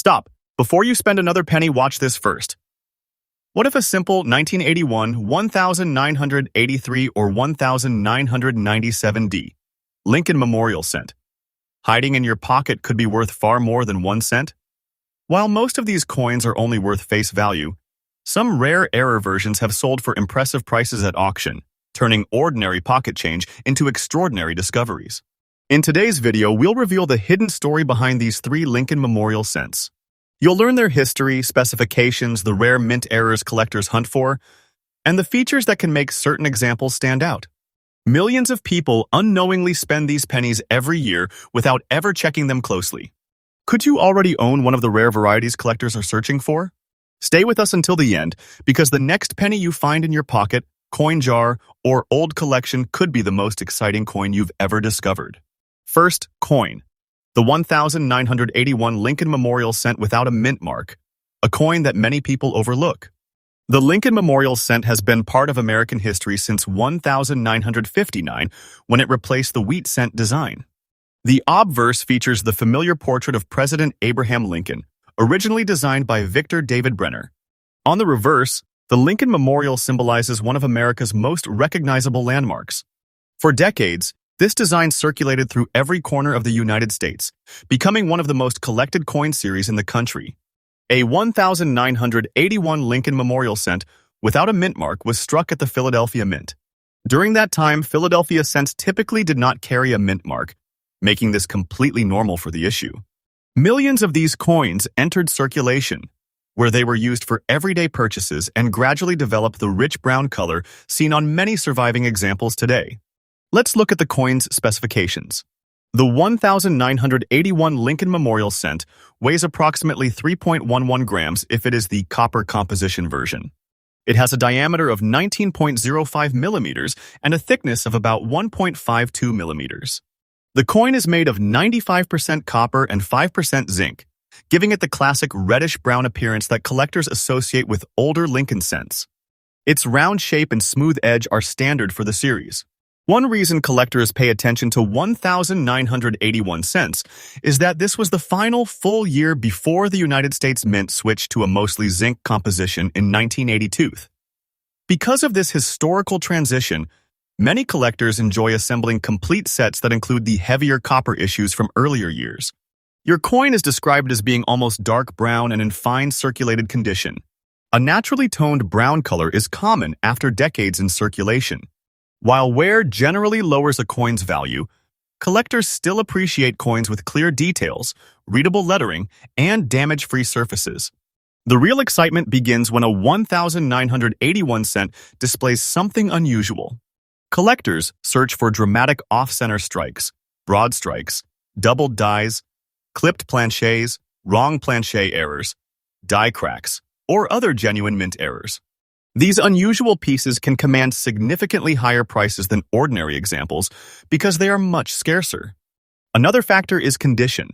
Stop. Before you spend another penny, watch this first. What if a simple 1981, 1983, or 1997D Lincoln Memorial cent hiding in your pocket could be worth far more than 1 cent? While most of these coins are only worth face value, some rare error versions have sold for impressive prices at auction, turning ordinary pocket change into extraordinary discoveries. In today's video, we'll reveal the hidden story behind these 3 Lincoln Memorial cents. You'll learn their history, specifications, the rare mint errors collectors hunt for, and the features that can make certain examples stand out. Millions of people unknowingly spend these pennies every year without ever checking them closely. Could you already own one of the rare varieties collectors are searching for? Stay with us until the end, because the next penny you find in your pocket, coin jar, or old collection could be the most exciting coin you've ever discovered. First, coin. The 1981 Lincoln Memorial cent without a mint mark, a coin that many people overlook. The Lincoln Memorial cent has been part of American history since 1959, when it replaced the wheat cent design. The obverse features the familiar portrait of President Abraham Lincoln, originally designed by Victor David Brenner. On the reverse, the Lincoln Memorial symbolizes one of America's most recognizable landmarks. For decades, this design circulated through every corner of the United States, becoming one of the most collected coin series in the country. A 1981 Lincoln Memorial cent without a mint mark was struck at the Philadelphia Mint. During that time, Philadelphia cents typically did not carry a mint mark, making this completely normal for the issue. Millions of these coins entered circulation, where they were used for everyday purchases and gradually developed the rich brown color seen on many surviving examples today. Let's look at the coin's specifications. The 1981 Lincoln Memorial cent weighs approximately 3.11 grams if it is the copper composition version. It has a diameter of 19.05 millimeters and a thickness of about 1.52 millimeters. The coin is made of 95% copper and 5% zinc, giving it the classic reddish-brown appearance that collectors associate with older Lincoln cents. Its round shape and smooth edge are standard for the series. One reason collectors pay attention to 1981 cents is that this was the final full year before the United States Mint switched to a mostly zinc composition in 1982. Because of this historical transition, many collectors enjoy assembling complete sets that include the heavier copper issues from earlier years. Your coin is described as being almost dark brown and in fine circulated condition. A naturally toned brown color is common after decades in circulation. While wear generally lowers a coin's value, collectors still appreciate coins with clear details, readable lettering, and damage-free surfaces. The real excitement begins when a 1981 cent displays something unusual. Collectors search for dramatic off-center strikes, broad strikes, doubled dies, clipped planchets, wrong planchet errors, die cracks, or other genuine mint errors. These unusual pieces can command significantly higher prices than ordinary examples because they are much scarcer. Another factor is condition.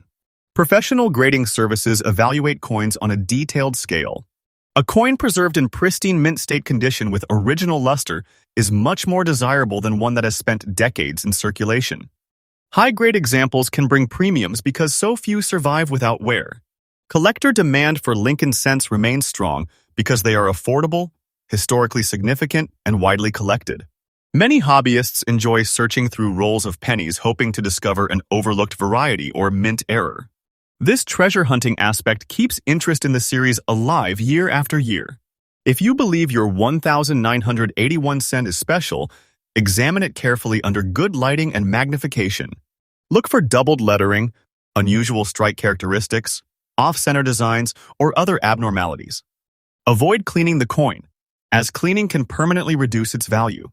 Professional grading services evaluate coins on a detailed scale. A coin preserved in pristine mint state condition with original luster is much more desirable than one that has spent decades in circulation. High-grade examples can bring premiums because so few survive without wear. Collector demand for Lincoln cents remains strong because they are affordable, historically significant, and widely collected. Many hobbyists enjoy searching through rolls of pennies hoping to discover an overlooked variety or mint error. This treasure hunting aspect keeps interest in the series alive year after year. If you believe your 1981 cent is special, examine it carefully under good lighting and magnification. Look for doubled lettering, unusual strike characteristics, off-center designs, or other abnormalities. Avoid cleaning the coin, as cleaning can permanently reduce its value.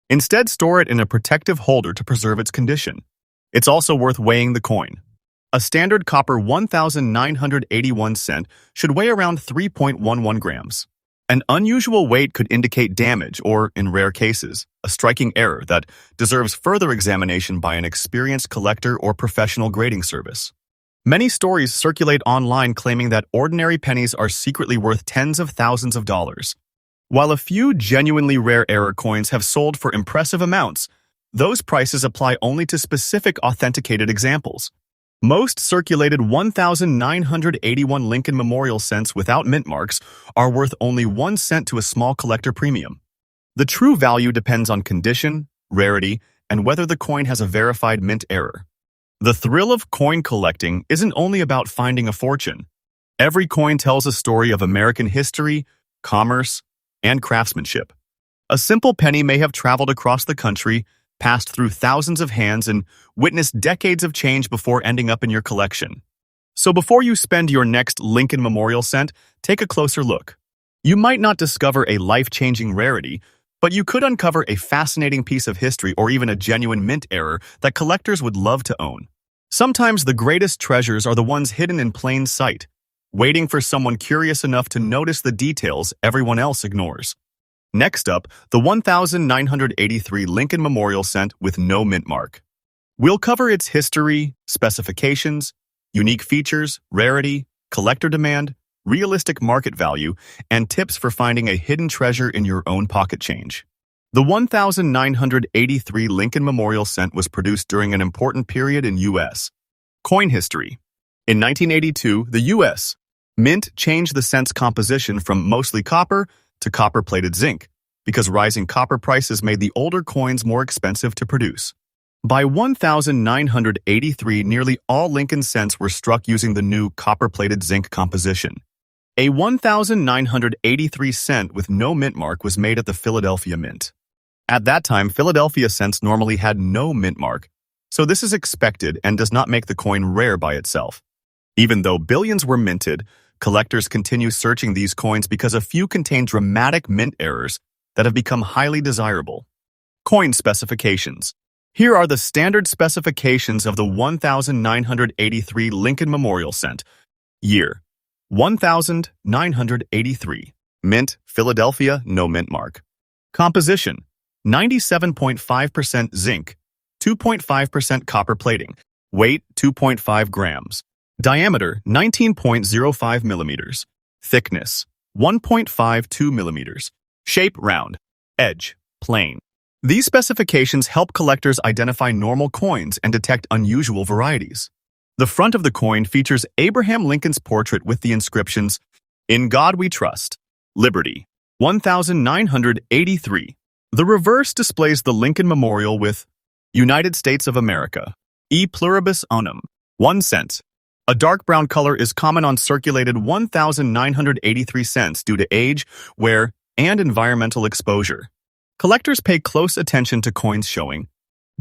Instead, store it in a protective holder to preserve its condition. It's also worth weighing the coin. A standard copper 1981 cent should weigh around 3.11 grams. An unusual weight could indicate damage or, in rare cases, a striking error that deserves further examination by an experienced collector or professional grading service. Many stories circulate online claiming that ordinary pennies are secretly worth tens of thousands of dollars. While a few genuinely rare error coins have sold for impressive amounts, those prices apply only to specific authenticated examples. Most circulated 1,981 Lincoln Memorial cents without mint marks are worth only 1 cent to a small collector premium. The true value depends on condition, rarity, and whether the coin has a verified mint error. The thrill of coin collecting isn't only about finding a fortune. Every coin tells a story of American history, commerce, and craftsmanship. A simple penny may have traveled across the country, passed through thousands of hands, and witnessed decades of change before ending up in your collection. So before you spend your next Lincoln Memorial cent, take a closer look. You might not discover a life-changing rarity, but you could uncover a fascinating piece of history or even a genuine mint error that collectors would love to own. Sometimes the greatest treasures are the ones hidden in plain sight, waiting for someone curious enough to notice the details everyone else ignores. Next up, the 1983 Lincoln Memorial cent with no mint mark. We'll cover its history, specifications, unique features, rarity, collector demand, realistic market value, and tips for finding a hidden treasure in your own pocket change. The 1983 Lincoln Memorial cent was produced during an important period in U.S. coin history. In 1982, the U.S. Mint changed the cent's composition from mostly copper to copper-plated zinc, because rising copper prices made the older coins more expensive to produce. By 1983, nearly all Lincoln cents were struck using the new copper-plated zinc composition. A 1983 cent with no mint mark was made at the Philadelphia Mint. At that time, Philadelphia cents normally had no mint mark, so this is expected and does not make the coin rare by itself. Even though billions were minted, collectors continue searching these coins because a few contain dramatic mint errors that have become highly desirable. Coin specifications. Here are the standard specifications of the 1983 Lincoln Memorial cent. Year: 1983. Mint: Philadelphia, no mint mark. Composition: 97.5% zinc, 2.5% copper plating. Weight: 2.5 grams. Diameter: 19.05 millimeters. Thickness: 1.52 millimeters. Shape: round. Edge: plain. These specifications help collectors identify normal coins and detect unusual varieties. The front of the coin features Abraham Lincoln's portrait with the inscriptions, "In God We Trust, Liberty, 1983. The reverse displays the Lincoln Memorial with United States of America, E pluribus unum, 1 cent. A dark brown color is common on circulated 1983 cents due to age, wear, and environmental exposure. Collectors pay close attention to coins showing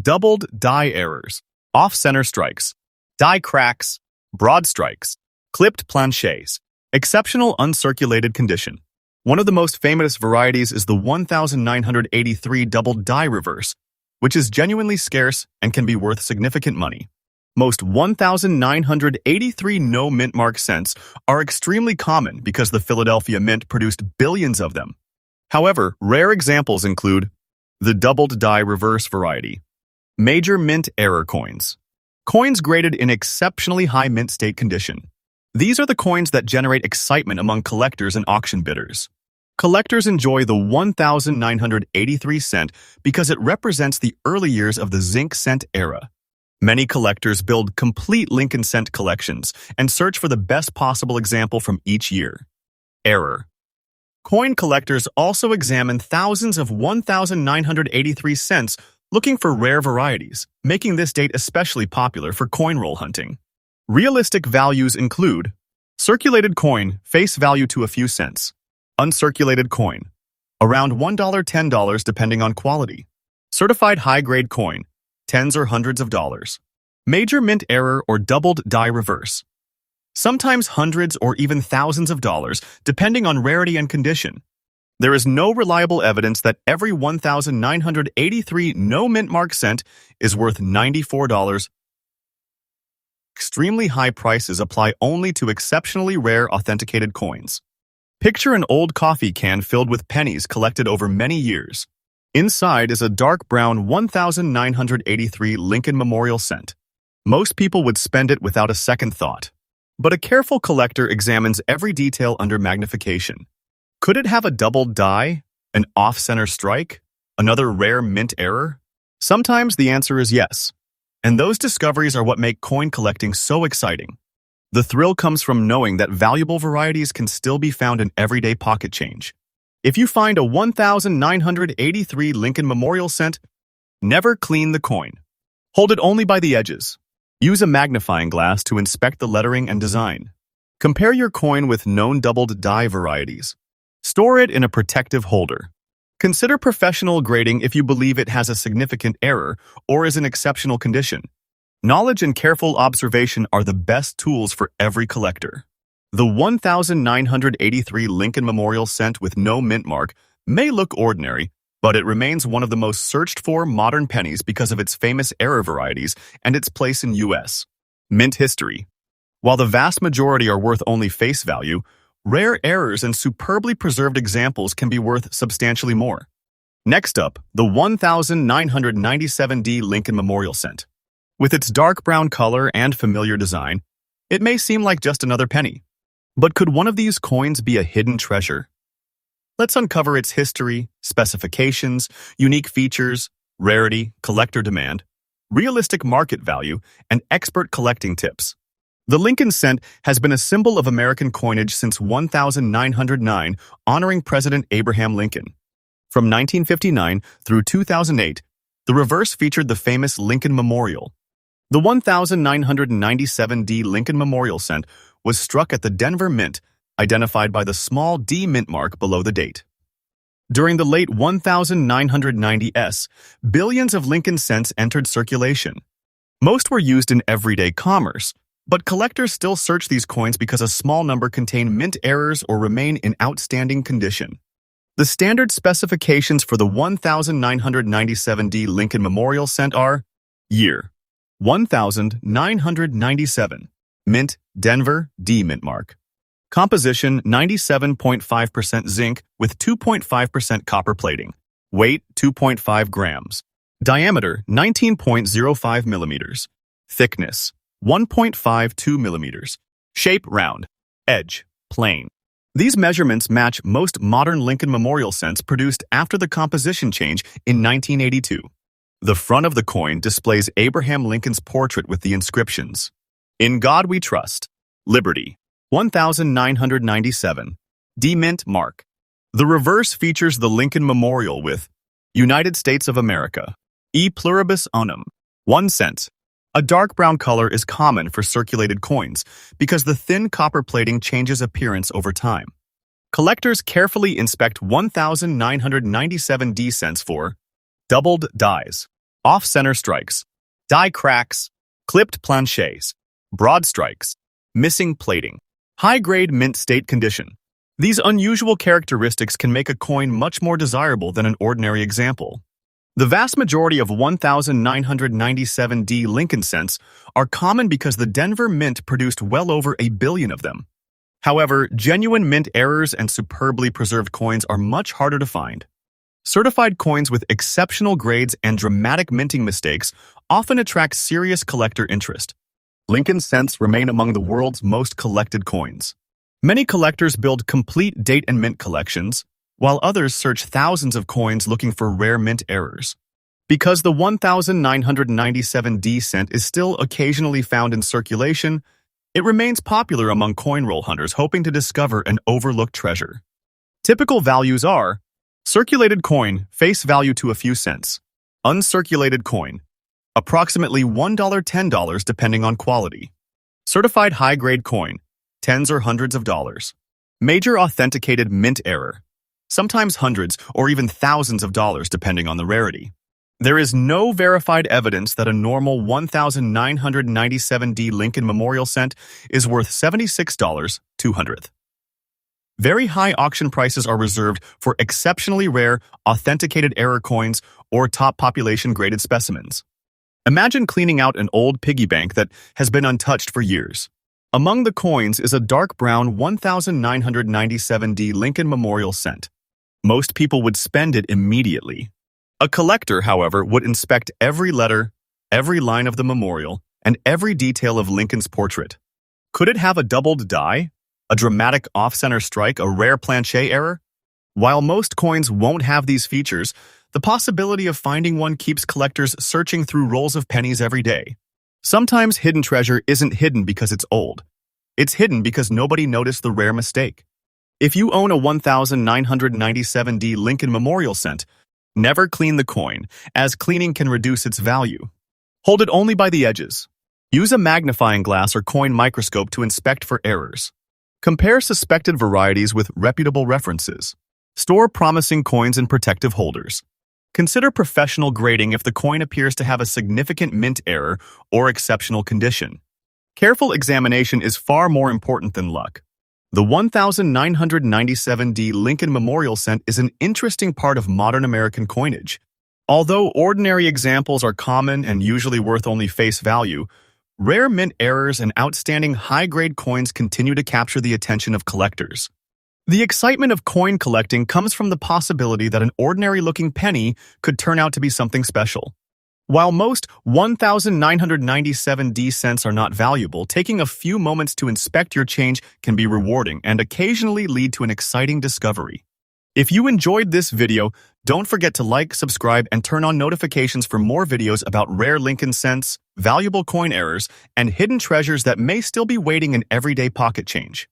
doubled die errors, off-center strikes, die cracks, broad strikes, clipped planchets, exceptional uncirculated condition. One of the most famous varieties is the 1983 doubled die reverse, which is genuinely scarce and can be worth significant money. Most 1983 no mint mark cents are extremely common because the Philadelphia Mint produced billions of them. However, rare examples include the doubled die reverse variety, major mint error coins, coins graded in exceptionally high mint state condition. These are the coins that generate excitement among collectors and auction bidders. Collectors enjoy the 1983 cent because it represents the early years of the zinc cent era. Many collectors build complete Lincoln cent collections and search for the best possible example from each year. Error. Coin collectors also examine thousands of 1983 cents looking for rare varieties, making this date especially popular for coin roll hunting. Realistic values include circulated coin, face value to a few cents. Uncirculated coin, around $1, $10 depending on quality. Certified high-grade coin, tens or hundreds of dollars. Major mint error or doubled die reverse. Sometimes hundreds or even thousands of dollars, depending on rarity and condition. There is no reliable evidence that every 1983 no mint mark cent is worth $94. Extremely high prices apply only to exceptionally rare authenticated coins. Picture an old coffee can filled with pennies collected over many years. Inside is a dark brown 1983 Lincoln Memorial cent. Most people would spend it without a second thought. But a careful collector examines every detail under magnification. Could it have a doubled die, an off-center strike, another rare mint error? Sometimes the answer is yes, And those discoveries are what make coin collecting so exciting. The thrill comes from knowing that valuable varieties can still be found in everyday pocket change. If you find a 1983 Lincoln Memorial cent, never clean the coin. Hold it only by the edges. Use a magnifying glass to inspect the lettering and design. Compare your coin with known doubled die varieties. Store it in a protective holder. Consider professional grading if you believe it has a significant error or is in exceptional condition. Knowledge and careful observation are the best tools for every collector. The 1983 Lincoln Memorial cent with no mint mark may look ordinary, but it remains one of the most searched-for modern pennies because of its famous error varieties and its place in U.S. mint history. While the vast majority are worth only face value, rare errors and superbly preserved examples can be worth substantially more. Next up, the 1997D Lincoln Memorial cent. With its dark brown color and familiar design, it may seem like just another penny. But could one of these coins be a hidden treasure? Let's uncover its history, specifications, unique features, rarity, collector demand, realistic market value, and expert collecting tips. The Lincoln cent has been a symbol of American coinage since 1909, honoring President Abraham Lincoln. From 1959 through 2008, the reverse featured the famous Lincoln Memorial. The 1997D Lincoln Memorial cent was struck at the Denver Mint, identified by the small D mint mark below the date. During the late 1990s, billions of Lincoln cents entered circulation. Most were used in everyday commerce, but collectors still search these coins because a small number contain mint errors or remain in outstanding condition. The standard specifications for the 1997D Lincoln Memorial cent are: year 1997, mint Denver D mint mark. Composition 97.5% zinc with 2.5% copper plating. Weight 2.5 grams. Diameter 19.05 millimeters. Thickness 1.52 millimeters. Shape round. Edge plain. These measurements match most modern Lincoln Memorial cents produced after the composition change in 1982. The front of the coin displays Abraham Lincoln's portrait with the inscriptions: "In God We Trust. Liberty. 1997. D mint mark." The reverse features the Lincoln Memorial with "United States of America. E pluribus unum. 1 cent." A dark brown color is common for circulated coins because the thin copper plating changes appearance over time. Collectors carefully inspect 1997D cents for doubled dies, off-center strikes, die cracks, clipped planchets, broad strikes, missing plating, high-grade mint state condition. These unusual characteristics can make a coin much more desirable than an ordinary example. The vast majority of 1997D Lincoln cents are common because the Denver Mint produced well over 1 billion of them. However, genuine mint errors and superbly preserved coins are much harder to find. Certified coins with exceptional grades and dramatic minting mistakes often attract serious collector interest. Lincoln cents remain among the world's most collected coins. Many collectors build complete date and mint collections, while others search thousands of coins looking for rare mint errors. Because the 1997D cent is still occasionally found in circulation, it remains popular among coin roll hunters hoping to discover an overlooked treasure. Typical values are: circulated coin, face value to a few cents; uncirculated coin, approximately $1 $10 depending on quality; certified high-grade coin, tens or hundreds of dollars; major authenticated mint error, sometimes hundreds or even thousands of dollars depending on the rarity. There is no verified evidence that a normal 1997D Lincoln Memorial cent is worth $76 200th. Very high auction prices are reserved for exceptionally rare, authenticated error coins or top population-graded specimens. Imagine cleaning out an old piggy bank that has been untouched for years. Among the coins is a dark brown 1997D Lincoln Memorial cent. Most people would spend it immediately. A collector, however, would inspect every letter, every line of the memorial, and every detail of Lincoln's portrait. Could it have a doubled die, a dramatic off-center strike, a rare planchet error? While most coins won't have these features, The possibility of finding one keeps collectors searching through rolls of pennies every day. Sometimes hidden treasure isn't hidden because it's old. It's hidden because nobody noticed the rare mistake. If you own a 1997D Lincoln Memorial cent, never clean the coin, as cleaning can reduce its value. Hold it only by the edges. Use a magnifying glass or coin microscope to inspect for errors. Compare suspected varieties with reputable references. Store promising coins in protective holders. Consider professional grading if the coin appears to have a significant mint error or exceptional condition. Careful examination is far more important than luck. The 1997D Lincoln Memorial cent is an interesting part of modern American coinage. Although ordinary examples are common and usually worth only face value, rare mint errors and outstanding high-grade coins continue to capture the attention of collectors. The excitement of coin collecting comes from the possibility that an ordinary-looking penny could turn out to be something special. While most 1997D cents are not valuable, taking a few moments to inspect your change can be rewarding and occasionally lead to an exciting discovery. If you enjoyed this video, don't forget to like, subscribe, and turn on notifications for more videos about rare Lincoln cents, valuable coin errors, and hidden treasures that may still be waiting in everyday pocket change.